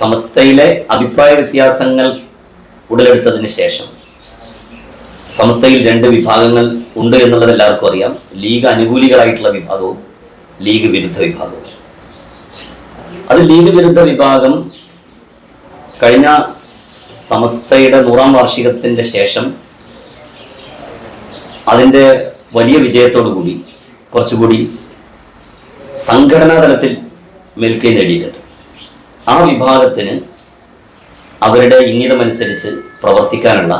സമസ്തയിലെ അഭിപ്രായ വ്യത്യാസങ്ങൾ ഉടലെടുത്തതിന് ശേഷം സമസ്തയിൽ രണ്ട് വിഭാഗങ്ങൾ ഉണ്ട് എന്നുള്ളത് എല്ലാവർക്കും അറിയാം. ലീഗ് അനുകൂലികളായിട്ടുള്ള വിഭാഗവും ലീഗ് വിരുദ്ധ വിഭാഗവും. അത് ലീഗ് വിരുദ്ധ വിഭാഗം കഴിഞ്ഞ സമസ്തയുടെ 100ാം വാർഷികത്തിന്റെ ശേഷം അതിൻ്റെ വലിയ വിജയത്തോടുകൂടി കുറച്ചുകൂടി സംഘടനാ തലത്തിൽ മേൽക്കൈ നേടിയിട്ടുണ്ട്. ആ വിഭാഗത്തിന് അവരുടെ ഇംഗിതമനുസരിച്ച് പ്രവർത്തിക്കാനുള്ള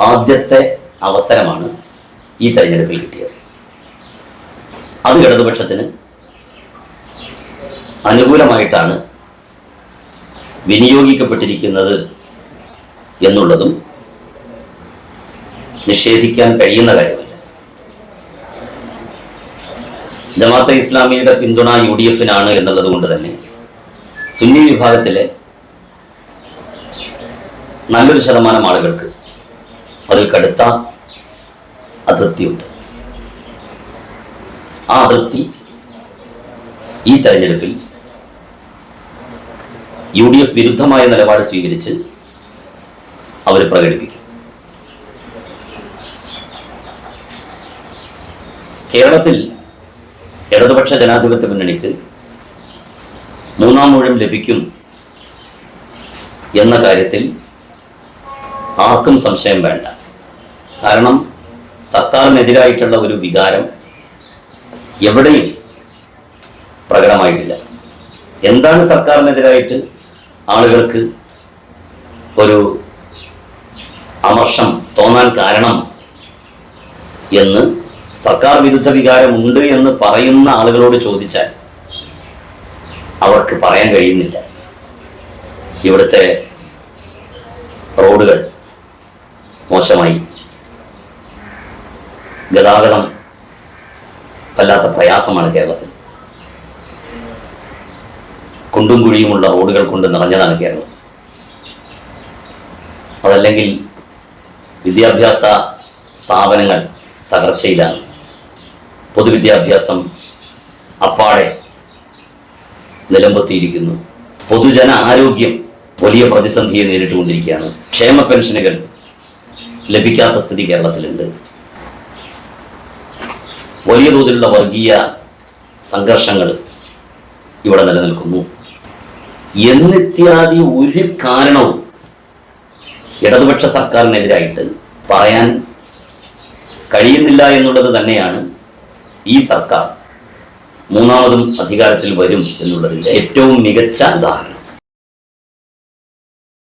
ആദ്യത്തെ അവസരമാണ് ഈ തെരഞ്ഞെടുപ്പിൽ കിട്ടിയത്. അത് ഇടതുപക്ഷത്തിന് അനുകൂലമായിട്ടാണ് വിനിയോഗിക്കപ്പെട്ടിരിക്കുന്നത് എന്നുള്ളതും നിഷേധിക്കാൻ കഴിയുന്ന കാര്യമല്ല. ജമാഅത്തെ ഇസ്ലാമിയുടെ പിന്തുണ UDF-നാണ് എന്നുള്ളത് കൊണ്ട് തന്നെ സുന്നി വിഭാഗത്തിലെ നല്ലൊരു ശതമാനം ആളുകൾക്ക് അതിൽ കടുത്ത അതൃപ്തിയുണ്ട്. ആ അതൃപ്തി ഈ തെരഞ്ഞെടുപ്പിൽ UDF വിരുദ്ധമായ നിലപാട് സ്വീകരിച്ച് അവർ പ്രകടിപ്പിക്കും. കേരളത്തിൽ ഇടതുപക്ഷ ജനാധിപത്യ മുന്നണിക്ക് 3ാം ഊഴം ലഭിക്കും എന്ന കാര്യത്തിൽ ആർക്കും സംശയം വേണ്ട. കാരണം സർക്കാരിനെതിരായിട്ടുള്ള ഒരു വികാരം എവിടെയും പ്രകടമായിട്ടില്ല. എന്താണ് സർക്കാരിനെതിരായിട്ട് ആളുകൾക്ക് ഒരു അമർഷം തോന്നാൻ കാരണം എന്ന് സർക്കാർ വിരുദ്ധ വികാരമുണ്ട് എന്ന് പറയുന്ന ആളുകളോട് ചോദിച്ചാൽ അവർക്ക് പറയാൻ കഴിയുന്നില്ല. ഇവിടുത്തെ റോഡുകൾ മോശമായി, ഗതാഗതം വല്ലാത്ത പ്രയാസമാണ് കേരളത്തിൽ, കുണ്ടും കുഴിയുമുള്ള റോഡുകൾ കൊണ്ട് നിറഞ്ഞതാണ് കേരളം. അതല്ലെങ്കിൽ വിദ്യാഭ്യാസ സ്ഥാപനങ്ങൾ തകർച്ചയിലാണ്, പൊതുവിദ്യാഭ്യാസം അപ്പാടെ നിലമ്പത്തിയിരിക്കുന്നു, പൊതുജന ആരോഗ്യം വലിയ പ്രതിസന്ധിയെ നേരിട്ടുകൊണ്ടിരിക്കുകയാണ്, ക്ഷേമ പെൻഷനുകൾ ലഭിക്കാത്ത സ്ഥിതി കേരളത്തിലുണ്ട്, വലിയ തോതിലുള്ള വർഗീയ സംഘർഷങ്ങൾ ഇവിടെ നിലനിൽക്കുന്നു എന്നിത്യാദി ഒരു കാരണവും ഇടതുപക്ഷ സർക്കാരിനെതിരായിട്ട് പറയാൻ കഴിയുന്നില്ല എന്നുള്ളത് തന്നെയാണ് ഈ സർക്കാർ 3ാമതും അധികാരത്തിൽ വരും എന്നുള്ളതിൻ്റെ ഏറ്റവും മികച്ച ഉദാഹരണം.